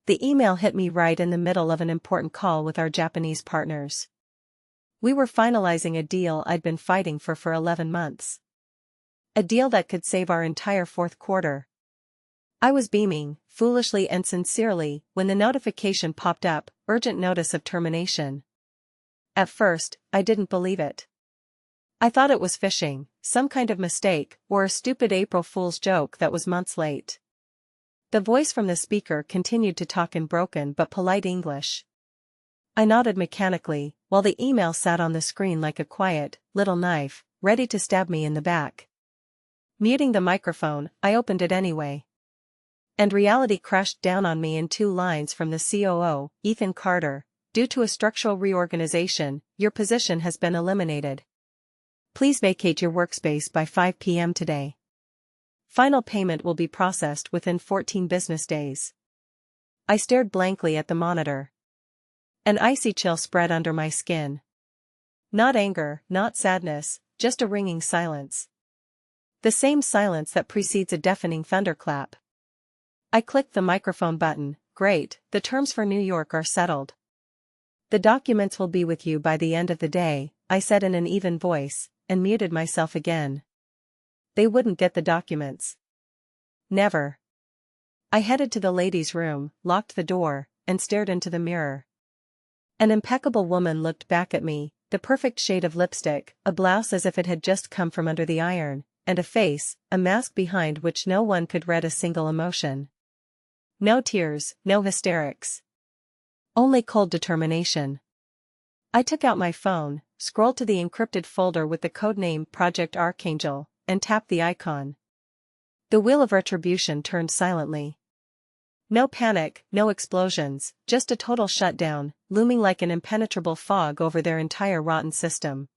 The email hit me right in the middle of an important call with our Japanese partners. We were finalizing a deal I'd been fighting for 11 months. A deal that could save our entire fourth quarter. I was beaming, foolishly and sincerely, when the notification popped up, urgent notice of termination. At first, I didn't believe it. I thought it was phishing, some kind of mistake, or a stupid April Fool's joke that was months late. The voice from the speaker continued to talk in broken but polite English. I nodded mechanically, while the email sat on the screen like a quiet, little knife, ready to stab me in the back. Muting the microphone, I opened it anyway. And reality crashed down on me in 2 lines from the COO, Ethan Carter. Due to a structural reorganization, your position has been eliminated. Please vacate your workspace by 5 p.m. today. Final payment will be processed within 14 business days. I stared blankly at the monitor. An icy chill spread under my skin. Not anger, not sadness, just a ringing silence. The same silence that precedes a deafening thunderclap. I clicked the microphone button. Great, the terms for New York are settled. The documents will be with you by the end of the day, I said in an even voice, and muted myself again. They wouldn't get the documents. Never. I headed to the ladies' room, locked the door, and stared into the mirror. An impeccable woman looked back at me, the perfect shade of lipstick, a blouse as if it had just come from under the iron, and a face, a mask behind which no one could read a single emotion. No tears, no hysterics. Only cold determination. I took out my phone, scrolled to the encrypted folder with the codename Project Archangel, and tapped the icon. The wheel of retribution turned silently. No panic, no explosions, just a total shutdown, looming like an impenetrable fog over their entire rotten system.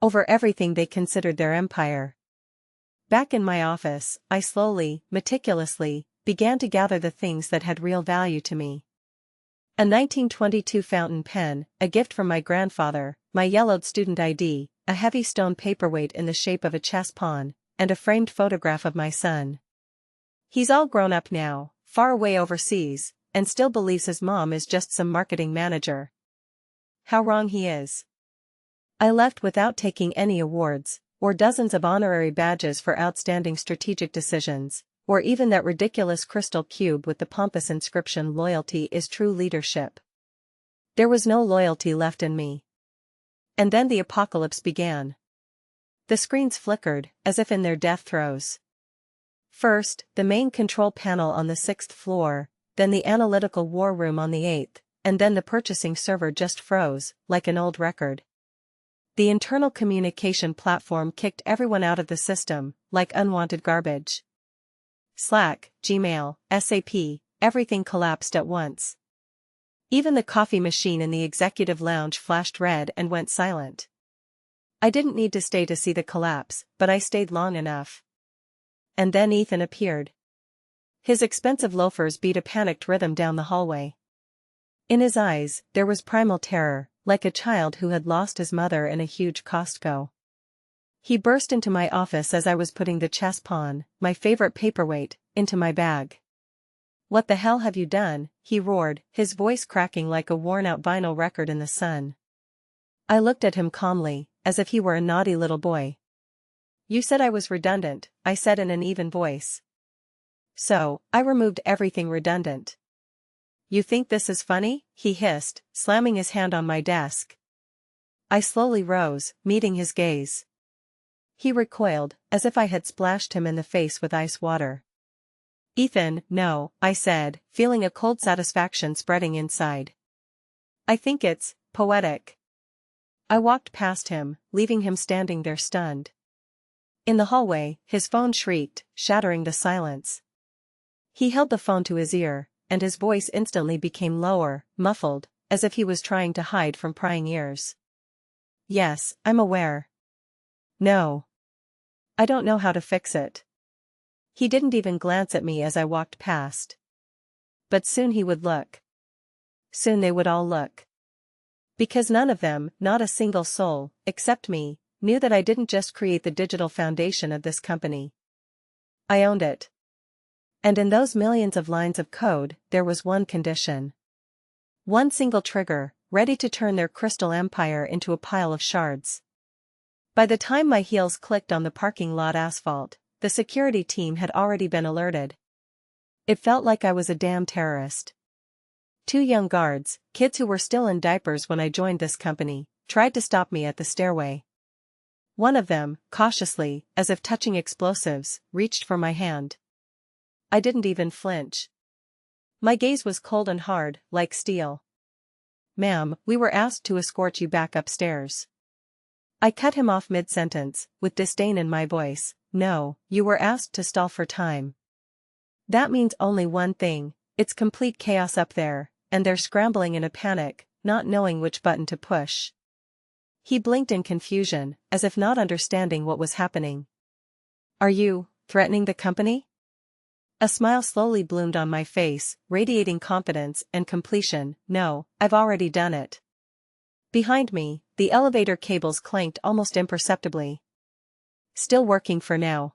Over everything they considered their empire. Back in my office, I slowly, meticulously, began to gather the things that had real value to me. A 1922 fountain pen, a gift from my grandfather, my yellowed student ID, a heavy stone paperweight in the shape of a chess pawn, and a framed photograph of my son. He's all grown up now, far away overseas, and still believes his mom is just some marketing manager. How wrong he is. I left without taking any awards, or dozens of honorary badges for outstanding strategic decisions, or even that ridiculous crystal cube with the pompous inscription "Loyalty is true leadership." There was no loyalty left in me. And then the apocalypse began. The screens flickered, as if in their death throes. First, the main control panel on the 6th floor, then the analytical war room on the 8th, and then the purchasing server just froze, like an old record. The internal communication platform kicked everyone out of the system, like unwanted garbage. Slack, Gmail, SAP, everything collapsed at once. Even the coffee machine in the executive lounge flashed red and went silent. I didn't need to stay to see the collapse, but I stayed long enough. And then Ethan appeared. His expensive loafers beat a panicked rhythm down the hallway. In his eyes, there was primal terror, like a child who had lost his mother in a huge Costco. He burst into my office as I was putting the chess pawn, my favorite paperweight, into my bag. "What the hell have you done?" he roared, his voice cracking like a worn-out vinyl record in the sun. I looked at him calmly, as if he were a naughty little boy. "You said I was redundant," I said in an even voice. "So, I removed everything redundant." "You think this is funny?" he hissed, slamming his hand on my desk. I slowly rose, meeting his gaze. He recoiled, as if I had splashed him in the face with ice water. "Ethan, no," I said, feeling a cold satisfaction spreading inside. "I think it's poetic." I walked past him, leaving him standing there stunned. In the hallway, his phone shrieked, shattering the silence. He held the phone to his ear, and his voice instantly became lower, muffled, as if he was trying to hide from prying ears. "Yes, I'm aware. No. I don't know how to fix it." He didn't even glance at me as I walked past. But soon he would look. Soon they would all look. Because none of them, not a single soul, except me, knew that I didn't just create the digital foundation of this company. I owned it. And in those millions of lines of code, there was one condition. One single trigger, ready to turn their crystal empire into a pile of shards. By the time my heels clicked on the parking lot asphalt, the security team had already been alerted. It felt like I was a damn terrorist. 2 young guards, kids who were still in diapers when I joined this company, tried to stop me at the stairway. One of them, cautiously, as if touching explosives, reached for my hand. I didn't even flinch. My gaze was cold and hard, like steel. "Ma'am, we were asked to escort you back upstairs." I cut him off mid-sentence, with disdain in my voice. "No, you were asked to stall for time. That means only one thing, it's complete chaos up there, and they're scrambling in a panic, not knowing which button to push." He blinked in confusion, as if not understanding what was happening. "Are you threatening the company?" A smile slowly bloomed on my face, radiating confidence and completion. "No, I've already done it." Behind me, the elevator cables clanked almost imperceptibly. "Still working for now."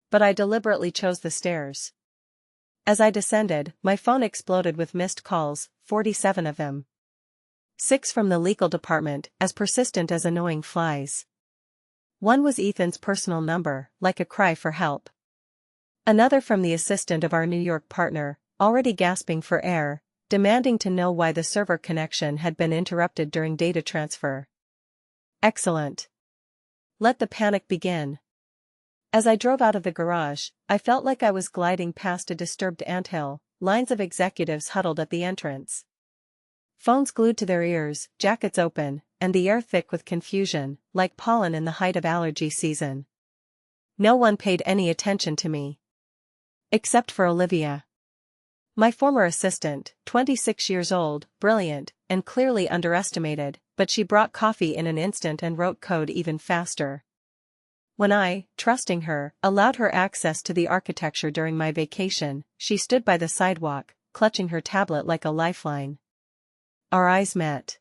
But I deliberately chose the stairs. As I descended, my phone exploded with missed calls, 47 of them. 6 from the legal department, as persistent as annoying flies. One was Ethan's personal number, like a cry for help. Another from the assistant of our New York partner, already gasping for air, demanding to know why the server connection had been interrupted during data transfer. Excellent. Let the panic begin. As I drove out of the garage, I felt like I was gliding past a disturbed anthill, lines of executives huddled at the entrance. Phones glued to their ears, jackets open, and the air thick with confusion, like pollen in the height of allergy season. No one paid any attention to me. Except for Olivia. My former assistant, 26 years old, brilliant, and clearly underestimated, but she brought coffee in an instant and wrote code even faster. When I, trusting her, allowed her access to the architecture during my vacation, she stood by the sidewalk, clutching her tablet like a lifeline. Our eyes met.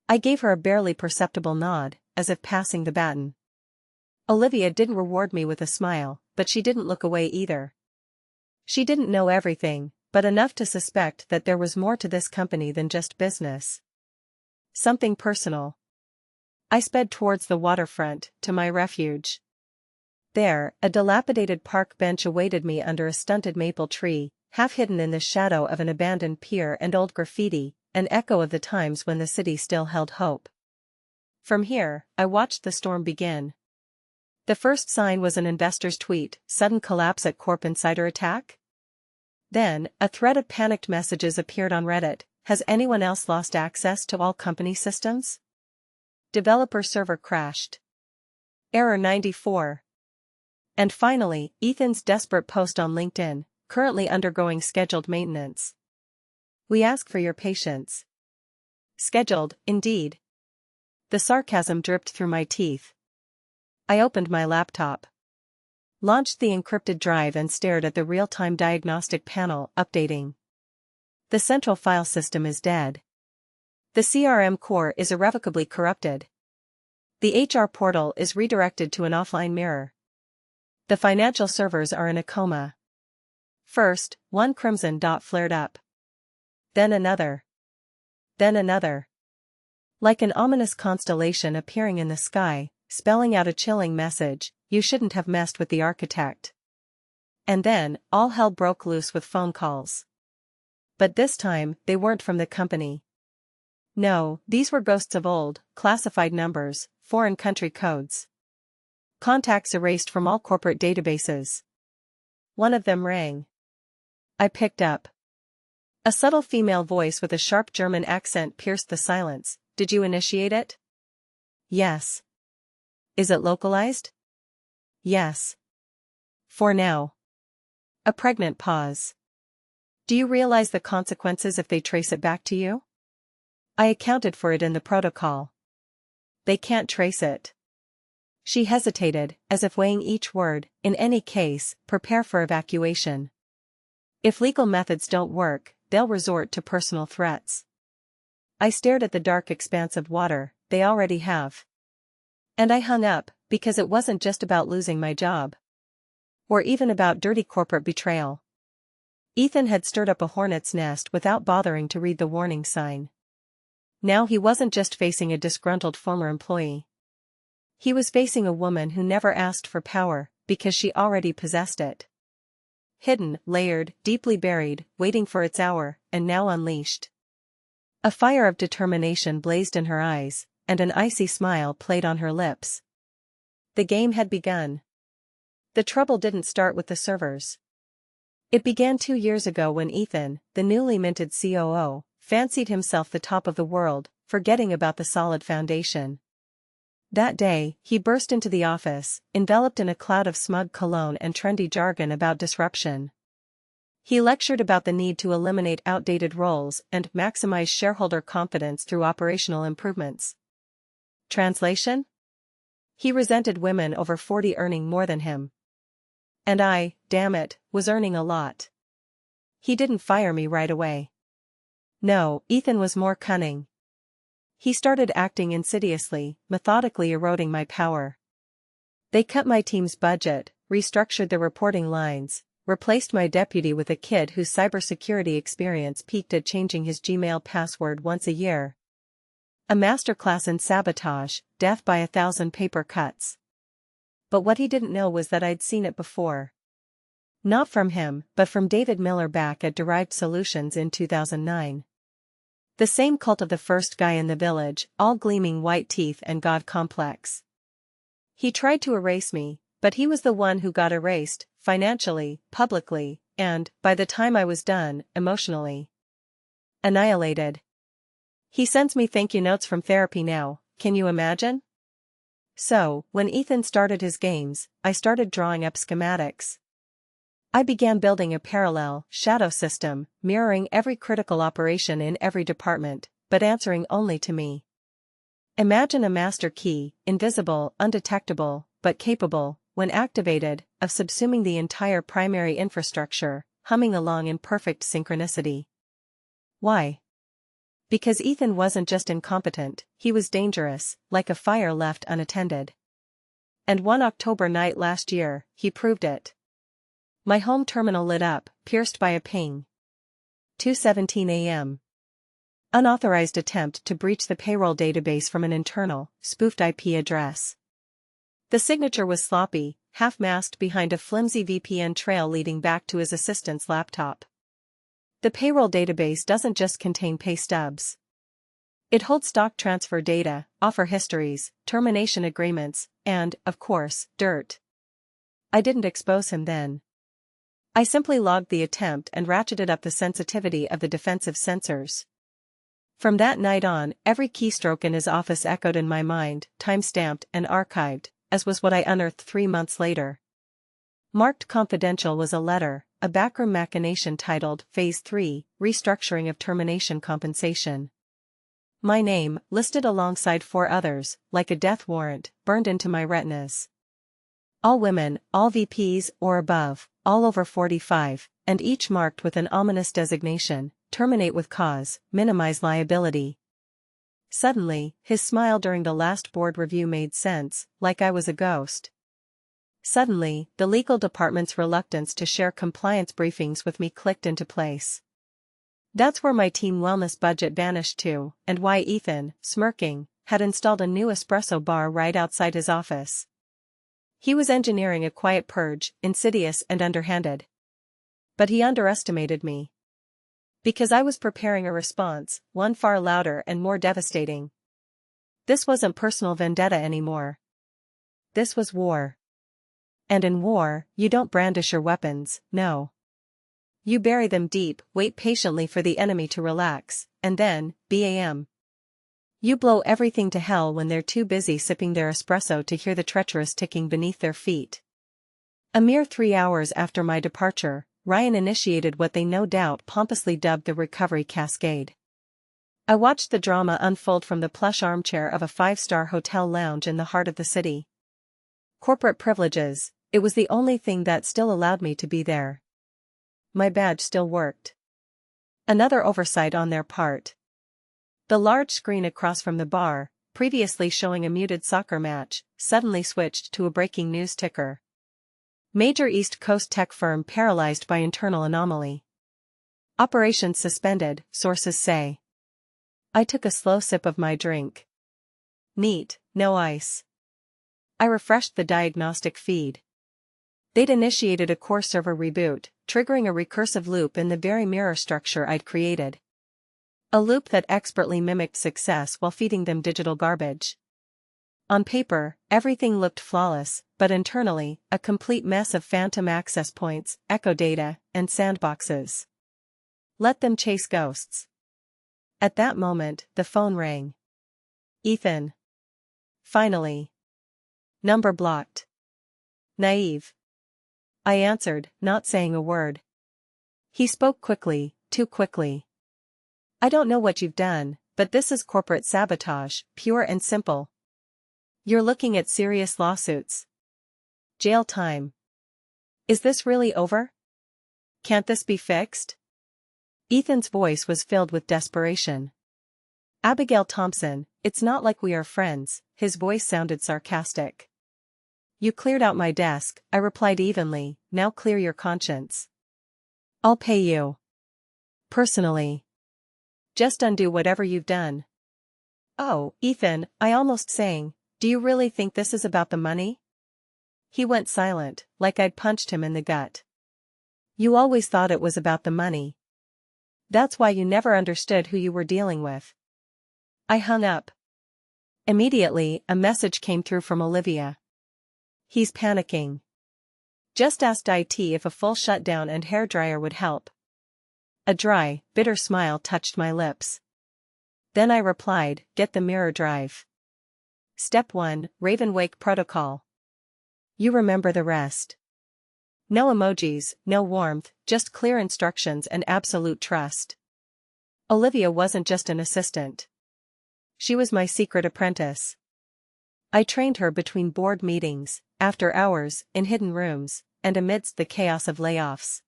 I gave her a barely perceptible nod, as if passing the baton. Olivia didn't reward me with a smile, but she didn't look away either. She didn't know everything, but enough to suspect that there was more to this company than just business. Something personal. I sped towards the waterfront, to my refuge. There, a dilapidated park bench awaited me under a stunted maple tree, half hidden in the shadow of an abandoned pier and old graffiti, an echo of the times when the city still held hope. From here, I watched the storm begin. The first sign was an investor's tweet, "Sudden collapse at Corp insider attack?" Then, a thread of panicked messages appeared on Reddit. "Has anyone else lost access to all company systems? Developer server crashed. Error 94. And finally, Ethan's desperate post on LinkedIn, currently undergoing scheduled maintenance. We ask for your patience. Scheduled, indeed. The sarcasm dripped through my teeth. I opened my laptop. Launched the encrypted drive and stared at the real-time diagnostic panel, updating. The central file system is dead. The CRM core is irrevocably corrupted. The HR portal is redirected to an offline mirror. The financial servers are in a coma. First, one crimson dot flared up. Then another. Then another. Like an ominous constellation appearing in the sky, spelling out a chilling message, "You shouldn't have messed with the architect." And then, all hell broke loose with phone calls. But this time, they weren't from the company. No, these were ghosts of old, classified numbers, foreign country codes. Contacts erased from all corporate databases. One of them rang. I picked up. A subtle female voice with a sharp German accent pierced the silence. "Did you initiate it?" "Yes." "Is it localized?" "Yes. For now." A pregnant pause. "Do you realize the consequences if they trace it back to you?" "I accounted for it in the protocol." "They can't trace it." She hesitated, as if weighing each word. "In any case, prepare for evacuation. If legal methods don't work, they'll resort to personal threats." I stared at the dark expanse of water. "They already have." And I hung up, because it wasn't just about losing my job. Or even about dirty corporate betrayal. Ethan had stirred up a hornet's nest without bothering to read the warning sign. Now he wasn't just facing a disgruntled former employee. He was facing a woman who never asked for power, because she already possessed it. Hidden, layered, deeply buried, waiting for its hour, and now unleashed. A fire of determination blazed in her eyes, and an icy smile played on her lips. The game had begun. The trouble didn't start with the servers. It began 2 years ago when Ethan, the newly minted COO, fancied himself the top of the world, forgetting about the solid foundation. That day, he burst into the office, enveloped in a cloud of smug cologne and trendy jargon about disruption. He lectured about the need to eliminate outdated roles and maximize shareholder confidence through operational improvements. Translation? He resented women over 40 earning more than him. And I, damn it, was earning a lot. He didn't fire me right away. No, Ethan was more cunning. He started acting insidiously, methodically eroding my power. They cut my team's budget, restructured the reporting lines, replaced my deputy with a kid whose cybersecurity experience peaked at changing his Gmail password once a year. A masterclass in sabotage, death by 1,000 paper cuts. But what he didn't know was that I'd seen it before. Not from him, but from David Miller back at Derived Solutions in 2009. The same cult of the first guy in the village, all gleaming white teeth and god complex. He tried to erase me, but he was the one who got erased, financially, publicly, and, by the time I was done, emotionally. Annihilated. He sends me thank you notes from therapy now, can you imagine? So, when Ethan started his games, I started drawing up schematics. I began building a parallel, shadow system, mirroring every critical operation in every department, but answering only to me. Imagine a master key, invisible, undetectable, but capable, when activated, of subsuming the entire primary infrastructure, humming along in perfect synchronicity. Why? Because Ethan wasn't just incompetent, he was dangerous, like a fire left unattended. And one October night last year, he proved it. My home terminal lit up, pierced by a ping. 2:17 a.m. Unauthorized attempt to breach the payroll database from an internal, spoofed IP address. The signature was sloppy, half-masked behind a flimsy VPN trail leading back to his assistant's laptop. The payroll database doesn't just contain pay stubs. It holds stock transfer data, offer histories, termination agreements, and, of course, dirt. I didn't expose him then. I simply logged the attempt and ratcheted up the sensitivity of the defensive sensors. From that night on, every keystroke in his office echoed in my mind, time-stamped and archived, as was what I unearthed 3 months later. Marked confidential was a letter, a backroom machination titled Phase 3, Restructuring of Termination Compensation. My name, listed alongside 4 others, like a death warrant, burned into my retinas. All women, all VPs or above, all over 45, and each marked with an ominous designation, terminate with cause, minimize liability. Suddenly, his smile during the last board review made sense, like I was a ghost. Suddenly, the legal department's reluctance to share compliance briefings with me clicked into place. That's where my team wellness budget vanished to, and why Ethan, smirking, had installed a new espresso bar right outside his office. He was engineering a quiet purge, insidious and underhanded. But he underestimated me. Because I was preparing a response, one far louder and more devastating. This wasn't personal vendetta anymore. This was war. And in war, you don't brandish your weapons, no. You bury them deep, wait patiently for the enemy to relax, and then, bam. You blow everything to hell when they're too busy sipping their espresso to hear the treacherous ticking beneath their feet. A mere 3 hours after my departure, Ryan initiated what they no doubt pompously dubbed the recovery cascade. I watched the drama unfold from the plush armchair of a 5-star hotel lounge in the heart of the city. Corporate privileges, it was the only thing that still allowed me to be there. My badge still worked. Another oversight on their part. The large screen across from the bar, previously showing a muted soccer match, suddenly switched to a breaking news ticker. Major East Coast tech firm paralyzed by internal anomaly. Operations suspended, sources say. I took a slow sip of my drink. Neat, no ice. I refreshed the diagnostic feed. They'd initiated a core server reboot, triggering a recursive loop in the very mirror structure I'd created. A loop that expertly mimicked success while feeding them digital garbage. On paper, everything looked flawless, but internally, a complete mess of phantom access points, echo data, and sandboxes. Let them chase ghosts. At that moment, the phone rang. Ethan. Finally. Number blocked. Naive. I answered, not saying a word. He spoke quickly, too quickly. I don't know what you've done, but this is corporate sabotage, pure and simple. You're looking at serious lawsuits. Jail time. Is this really over? Can't this be fixed? Ethan's voice was filled with desperation. Abigail Thompson, it's not like we are friends, his voice sounded sarcastic. You cleared out my desk, I replied evenly, now clear your conscience. I'll pay you. Personally. Just undo whatever you've done. Oh, Ethan, I almost sang, do you really think this is about the money? He went silent, like I'd punched him in the gut. You always thought it was about the money. That's why you never understood who you were dealing with. I hung up. Immediately, a message came through from Olivia. He's panicking. Just asked IT if a full shutdown and hairdryer would help. A dry, bitter smile touched my lips. Then I replied, get the mirror drive. Step 1, Raven Wake Protocol. You remember the rest. No emojis, no warmth, just clear instructions and absolute trust. Olivia wasn't just an assistant. She was my secret apprentice. I trained her between board meetings, after hours, in hidden rooms, and amidst the chaos of layoffs.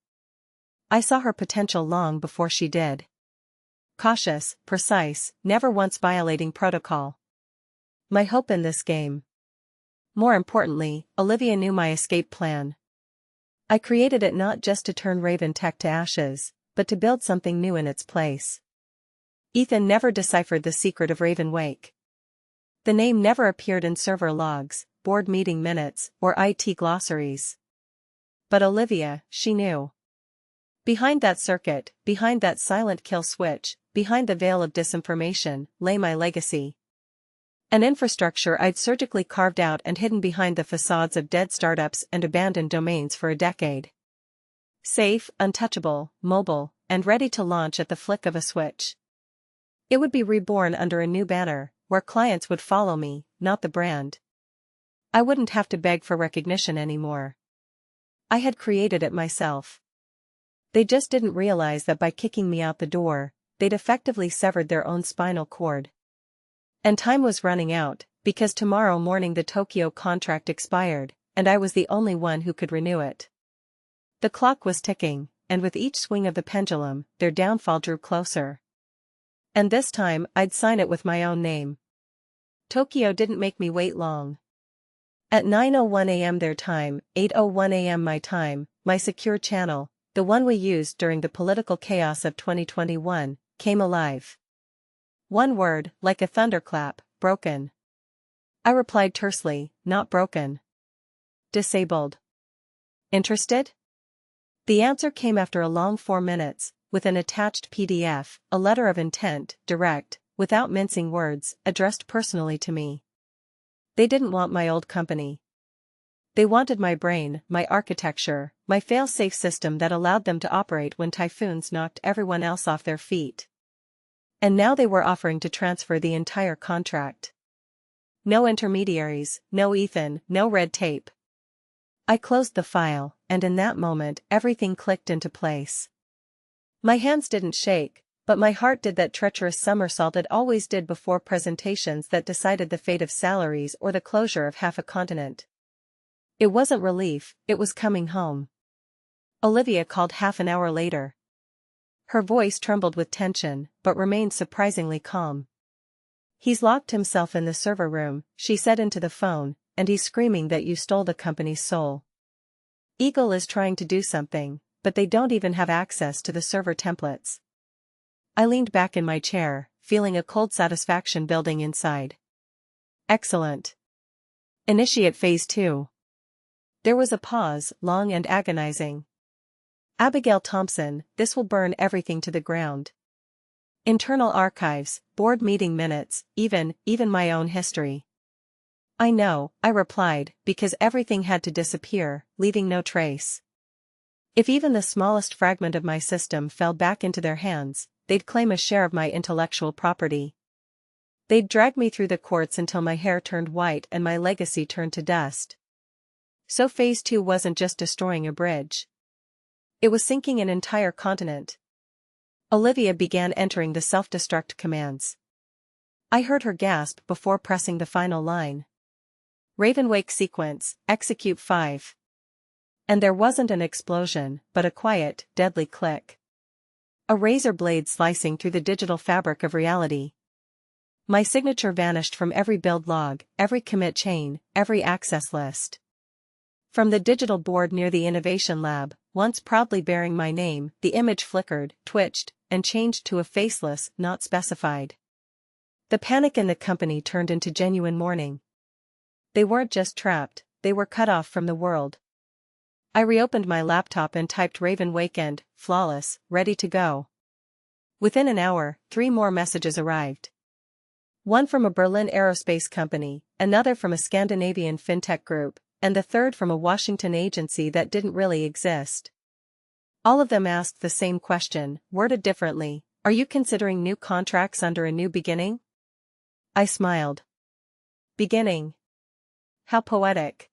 I saw her potential long before she did. Cautious, precise, never once violating protocol. My hope in this game. More importantly, Olivia knew my escape plan. I created it not just to turn Raven Tech to ashes, but to build something new in its place. Ethan never deciphered the secret of Raven Wake. The name never appeared in server logs, board meeting minutes, or IT glossaries. But Olivia, she knew. Behind that circuit, behind that silent kill switch, behind the veil of disinformation, lay my legacy. An infrastructure I'd surgically carved out and hidden behind the facades of dead startups and abandoned domains for a decade. Safe, untouchable, mobile, and ready to launch at the flick of a switch. It would be reborn under a new banner, where clients would follow me, not the brand. I wouldn't have to beg for recognition anymore. I had created it myself. They just didn't realize that by kicking me out the door, they'd effectively severed their own spinal cord. And time was running out, because tomorrow morning the Tokyo contract expired, and I was the only one who could renew it. The clock was ticking, and with each swing of the pendulum, their downfall drew closer. And this time, I'd sign it with my own name. Tokyo didn't make me wait long. At 9:01 a.m. their time, 8:01 a.m. my time, my secure channel, the one we used during the political chaos of 2021, came alive. One word, like a thunderclap, broken. I replied tersely, not broken. Disabled. Interested? The answer came after a long 4 minutes, with an attached PDF, a letter of intent, direct, without mincing words, addressed personally to me. They didn't want my old company. They wanted my brain, my architecture, my fail-safe system that allowed them to operate when typhoons knocked everyone else off their feet. And now they were offering to transfer the entire contract. No intermediaries, no Ethan, no red tape. I closed the file, and in that moment everything clicked into place. My hands didn't shake, but my heart did that treacherous somersault it always did before presentations that decided the fate of salaries or the closure of half a continent. It wasn't relief, it was coming home. Olivia called half an hour later. Her voice trembled with tension, but remained surprisingly calm. He's locked himself in the server room, she said into the phone, and he's screaming that you stole the company's soul. Eagle is trying to do something, but they don't even have access to the server templates. I leaned back in my chair, feeling a cold satisfaction building inside. Excellent. Initiate phase 2. There was a pause, long and agonizing. Abigail Thompson, this will burn everything to the ground. Internal archives, board meeting minutes, even my own history. I know, I replied, because everything had to disappear, leaving no trace. If even the smallest fragment of my system fell back into their hands, they'd claim a share of my intellectual property. They'd drag me through the courts until my hair turned white and my legacy turned to dust. So phase 2 wasn't just destroying a bridge. It was sinking an entire continent. Olivia began entering the self-destruct commands. I heard her gasp before pressing the final line. Ravenwake sequence, execute 5. And there wasn't an explosion, but a quiet, deadly click. A razor blade slicing through the digital fabric of reality. My signature vanished from every build log, every commit chain, every access list. From the digital board near the innovation lab, once proudly bearing my name, the image flickered, twitched, and changed to a faceless, not specified. The panic in the company turned into genuine mourning. They weren't just trapped, they were cut off from the world. I reopened my laptop and typed Raven Weekend, flawless, ready to go. Within an hour, 3 more messages arrived. One from a Berlin aerospace company, another from a Scandinavian fintech group, and the third from a Washington agency that didn't really exist. All of them asked the same question, worded differently: are you considering new contracts under a new beginning? I smiled. Beginning. How poetic.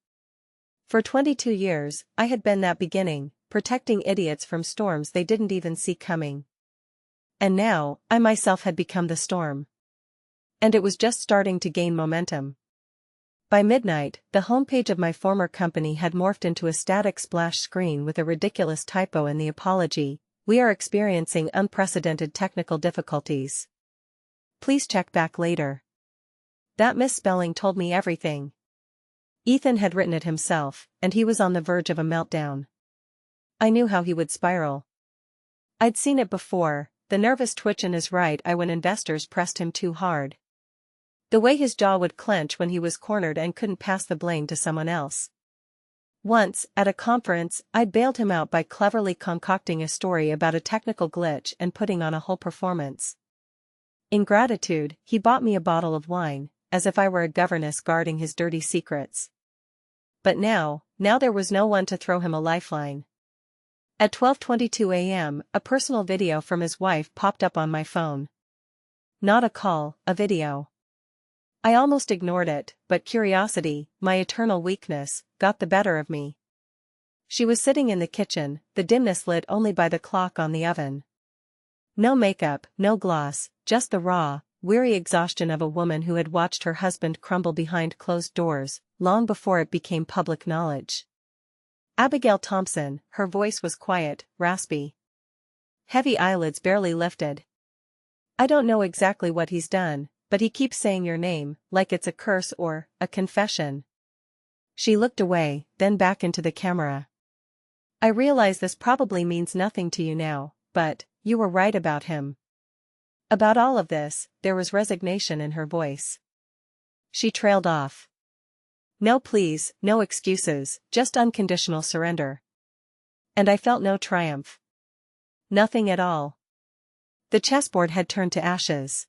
For 22 years, I had been that beginning, protecting idiots from storms they didn't even see coming. And now, I myself had become the storm. And it was just starting to gain momentum. By midnight, the homepage of my former company had morphed into a static splash screen with a ridiculous typo in the apology: we are experiencing unprecedented technical difficulties. Please check back later. That misspelling told me everything. Ethan had written it himself, and he was on the verge of a meltdown. I knew how he would spiral. I'd seen it before, the nervous twitch in his right eye when investors pressed him too hard. The way his jaw would clench when he was cornered and couldn't pass the blame to someone else. Once, at a conference, I'd bailed him out by cleverly concocting a story about a technical glitch and putting on a whole performance. In gratitude, he bought me a bottle of wine, as if I were a governess guarding his dirty secrets. But now there was no one to throw him a lifeline. At 12:22 a.m., a personal video from his wife popped up on my phone. Not a call, a video. I almost ignored it, but curiosity, my eternal weakness, got the better of me. She was sitting in the kitchen, the dimness lit only by the clock on the oven. No makeup, no gloss, just the raw, weary exhaustion of a woman who had watched her husband crumble behind closed doors, long before it became public knowledge. Abigail Thompson, her voice was quiet, raspy. Heavy eyelids barely lifted. I don't know exactly what he's done, but he keeps saying your name, like it's a curse or a confession. She looked away, then back into the camera. I realize this probably means nothing to you now, but you were right about him. About all of this, there was resignation in her voice. She trailed off. No pleas, no excuses, just unconditional surrender. And I felt no triumph. Nothing at all. The chessboard had turned to ashes.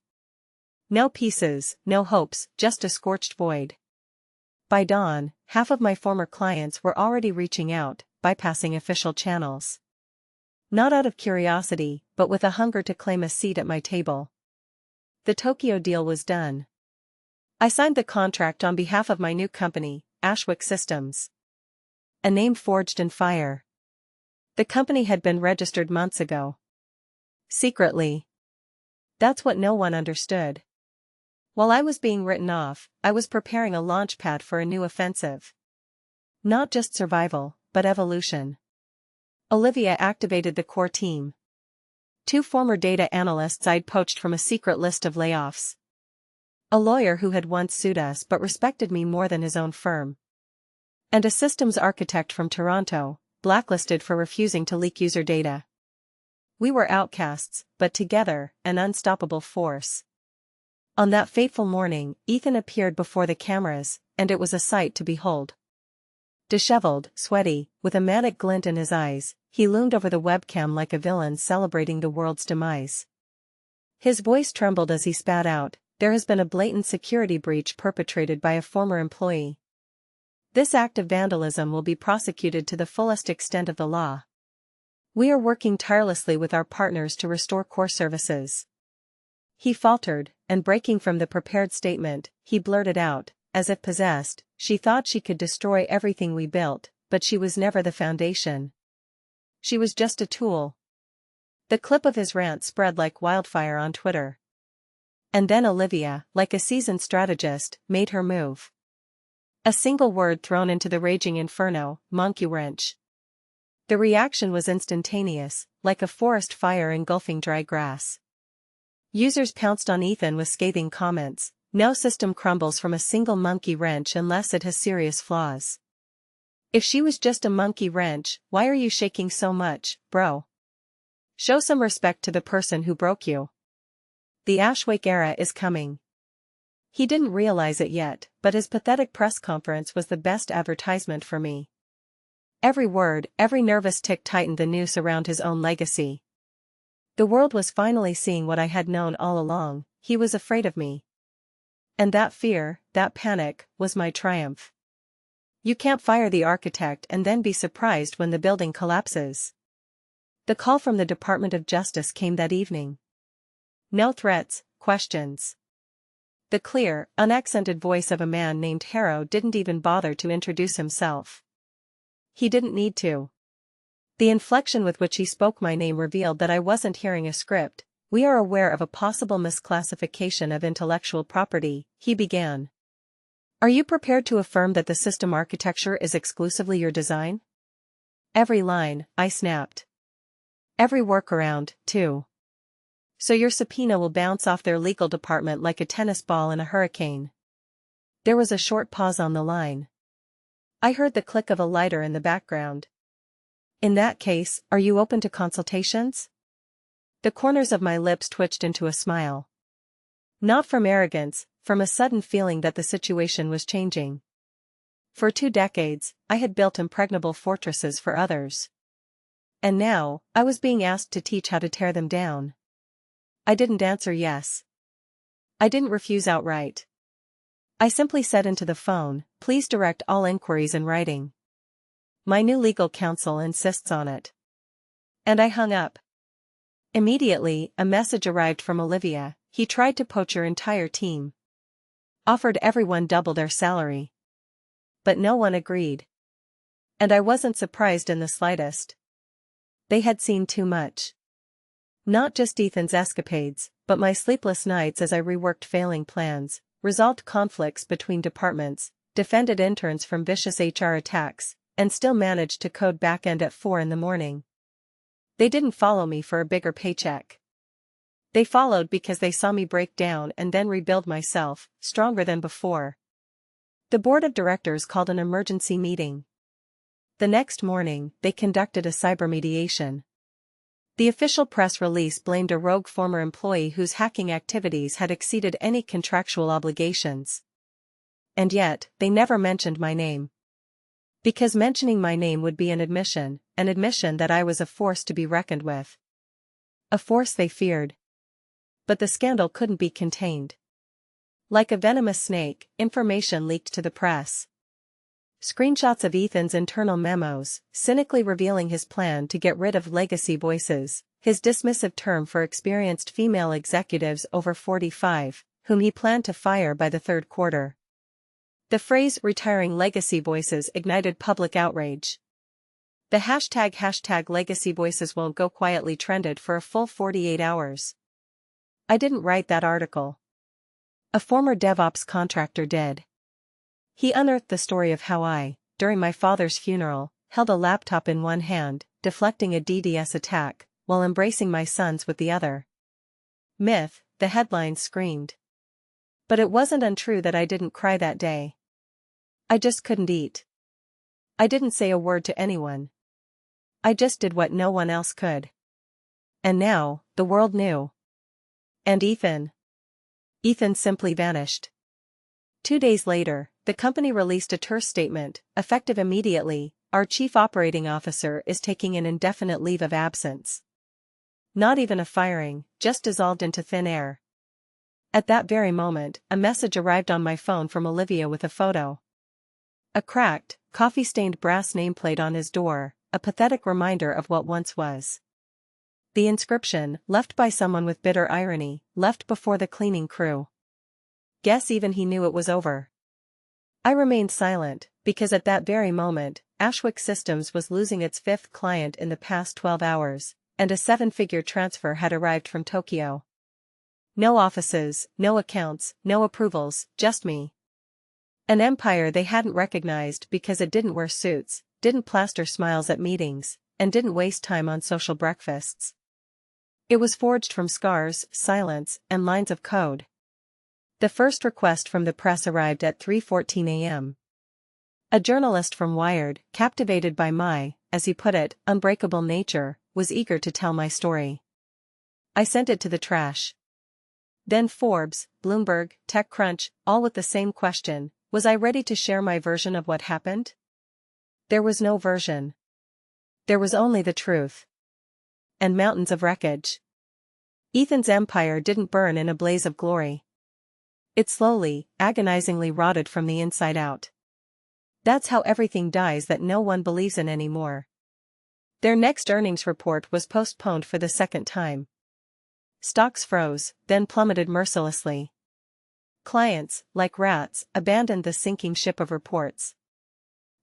No pieces, no hopes, just a scorched void. By dawn, half of my former clients were already reaching out, bypassing official channels. Not out of curiosity, but with a hunger to claim a seat at my table. The Tokyo deal was done. I signed the contract on behalf of my new company, Ashwick Systems. A name forged in fire. The company had been registered months ago. Secretly. That's what no one understood. While I was being written off, I was preparing a launchpad for a new offensive. Not just survival, but evolution. Olivia activated the core team. 2 former data analysts I'd poached from a secret list of layoffs. A lawyer who had once sued us but respected me more than his own firm. And a systems architect from Toronto, blacklisted for refusing to leak user data. We were outcasts, but together, an unstoppable force. On that fateful morning, Ethan appeared before the cameras, and it was a sight to behold. Disheveled, sweaty, with a manic glint in his eyes, he loomed over the webcam like a villain celebrating the world's demise. His voice trembled as he spat out, "There has been a blatant security breach perpetrated by a former employee. This act of vandalism will be prosecuted to the fullest extent of the law. We are working tirelessly with our partners to restore core services." He faltered, and breaking from the prepared statement, he blurted out, as if possessed, "She thought she could destroy everything we built, but she was never the foundation. She was just a tool." The clip of his rant spread like wildfire on Twitter. And then Olivia, like a seasoned strategist, made her move. A single word thrown into the raging inferno: monkey wrench. The reaction was instantaneous, like a forest fire engulfing dry grass. Users pounced on Ethan with scathing comments: "No system crumbles from a single monkey wrench unless it has serious flaws. If she was just a monkey wrench, why are you shaking so much, bro? Show some respect to the person who broke you. The Ashwake era is coming." He didn't realize it yet, but his pathetic press conference was the best advertisement for me. Every word, every nervous tick tightened the noose around his own legacy. The world was finally seeing what I had known all along: he was afraid of me. And that fear, that panic, was my triumph. You can't fire the architect and then be surprised when the building collapses. The call from the Department of Justice came that evening. No threats, questions. The clear, unaccented voice of a man named Harrow didn't even bother to introduce himself. He didn't need to. The inflection with which he spoke my name revealed that I wasn't hearing a script. "We are aware of a possible misclassification of intellectual property," he began. "Are you prepared to affirm that the system architecture is exclusively your design?" Every line, I snapped. Every workaround, too. "So your subpoena will bounce off their legal department like a tennis ball in a hurricane." There was a short pause on the line. I heard the click of a lighter in the background. "In that case, are you open to consultations?" The corners of my lips twitched into a smile. Not from arrogance, from a sudden feeling that the situation was changing. For 2 decades, I had built impregnable fortresses for others. And now, I was being asked to teach how to tear them down. I didn't answer yes. I didn't refuse outright. I simply said into the phone, "Please direct all inquiries in writing. My new legal counsel insists on it." And I hung up. Immediately, a message arrived from Olivia: "He tried to poach your entire team. Offered everyone double their salary. But no one agreed." And I wasn't surprised in the slightest. They had seen too much. Not just Ethan's escapades, but my sleepless nights as I reworked failing plans, resolved conflicts between departments, defended interns from vicious HR attacks, and still managed to code backend at 4 in the morning. They didn't follow me for a bigger paycheck. They followed because they saw me break down and then rebuild myself, stronger than before. The board of directors called an emergency meeting. The next morning, they conducted a cyber mediation. The official press release blamed a rogue former employee whose hacking activities had exceeded any contractual obligations. And yet, they never mentioned my name. Because mentioning my name would be an admission that I was a force to be reckoned with. A force they feared. But the scandal couldn't be contained. Like a venomous snake, information leaked to the press. Screenshots of Ethan's internal memos, cynically revealing his plan to get rid of legacy voices, his dismissive term for experienced female executives over 45, whom he planned to fire by the 3rd quarter. The phrase "retiring legacy voices" ignited public outrage. The hashtag legacy voices won't go quietly trended for a full 48 hours. I didn't write that article. A former DevOps contractor did. He unearthed the story of how I, during my father's funeral, held a laptop in one hand, deflecting a DDoS attack, while embracing my sons with the other. Myth, the headline screamed. But it wasn't untrue that I didn't cry that day. I just couldn't eat. I didn't say a word to anyone. I just did what no one else could. And now, the world knew. And Ethan? Ethan simply vanished. 2 days later, the company released a terse statement, effective immediately: our chief operating officer is taking an indefinite leave of absence. Not even a firing, just dissolved into thin air. At that very moment, a message arrived on my phone from Olivia with a photo. A cracked, coffee-stained brass nameplate on his door, a pathetic reminder of what once was. The inscription, left by someone with bitter irony, left before the cleaning crew. Guess even he knew it was over. I remained silent, because at that very moment, Ashwick Systems was losing its 5th client in the past 12 hours, and a 7-figure transfer had arrived from Tokyo. No offices, no accounts, no approvals, just me. An empire they hadn't recognized because it didn't wear suits, didn't plaster smiles at meetings, and didn't waste time on social breakfasts. It was forged from scars, silence, and lines of code. The first request from the press arrived at 3:14 a.m. A journalist from Wired, captivated by my, as he put it, unbreakable nature, was eager to tell my story. I sent it to the trash. Then Forbes, Bloomberg, TechCrunch, all with the same question: was I ready to share my version of what happened? There was no version. There was only the truth. And mountains of wreckage. Ethan's empire didn't burn in a blaze of glory. It slowly, agonizingly rotted from the inside out. That's how everything dies that no one believes in anymore. Their next earnings report was postponed for the 2nd time. Stocks froze, then plummeted mercilessly. Clients, like rats, abandoned the sinking ship of reports.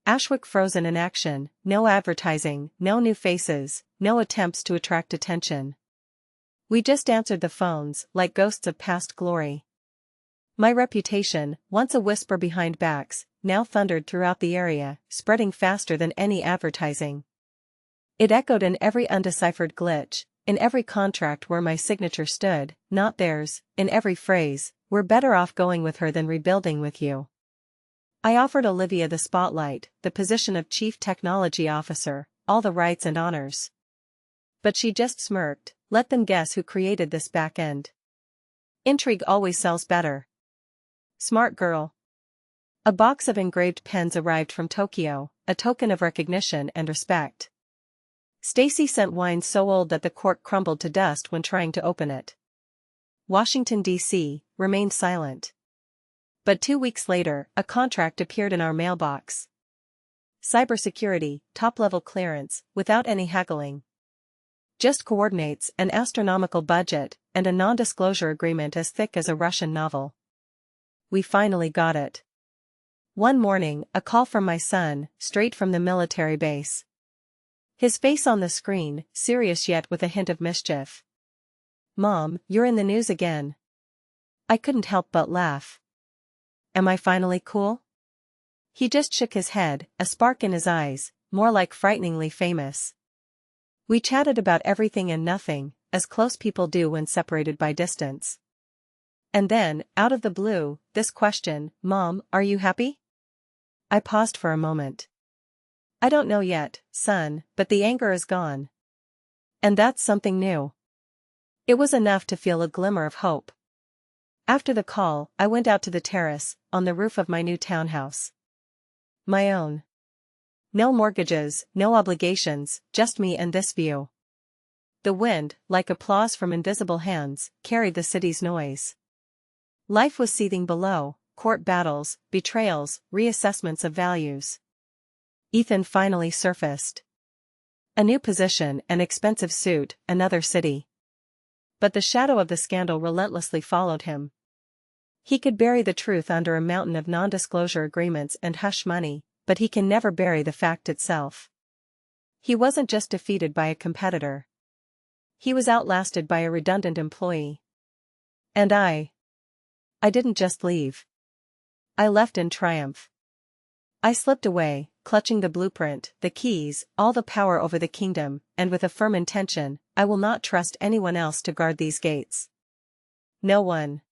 Ashwick frozen in action, no advertising, no new faces, no attempts to attract attention. We just answered the phones, like ghosts of past glory. My reputation, once a whisper behind backs, now thundered throughout the area, spreading faster than any advertising. It echoed in every undeciphered glitch, in every contract where my signature stood, not theirs, in every phrase: we're better off going with her than rebuilding with you. I offered Olivia the spotlight, the position of Chief Technology Officer, all the rights and honors. But she just smirked: let them guess who created this back end. Intrigue always sells better. Smart girl. A box of engraved pens arrived from Tokyo, a token of recognition and respect. Stacy sent wine so old that the cork crumbled to dust when trying to open it. Washington, D.C., remained silent. But 2 weeks later, a contract appeared in our mailbox. Cybersecurity, top-level clearance, without any haggling. Just coordinates, an astronomical budget, and a non-disclosure agreement as thick as a Russian novel. We finally got it. One morning, a call from my son, straight from the military base. His face on the screen, serious yet with a hint of mischief. "Mom, you're in the news again." I couldn't help but laugh. Am I finally cool? He just shook his head, a spark in his eyes, more like frighteningly famous. We chatted about everything and nothing, as close people do when separated by distance. And then, out of the blue, this question: "Mom, are you happy?" I paused for a moment. "I don't know yet, son, but the anger is gone. And that's something new." It was enough to feel a glimmer of hope. After the call, I went out to the terrace, on the roof of my new townhouse. My own. No mortgages, no obligations, just me and this view. The wind, like applause from invisible hands, carried the city's noise. Life was seething below: court battles, betrayals, reassessments of values. Ethan finally surfaced. A new position, an expensive suit, another city. But the shadow of the scandal relentlessly followed him. He could bury the truth under a mountain of non-disclosure agreements and hush money, but he can never bury the fact itself. He wasn't just defeated by a competitor. He was outlasted by a redundant employee. And I didn't just leave. I left in triumph. I slipped away, clutching the blueprint, the keys, all the power over the kingdom, and with a firm intention: I will not trust anyone else to guard these gates. No one.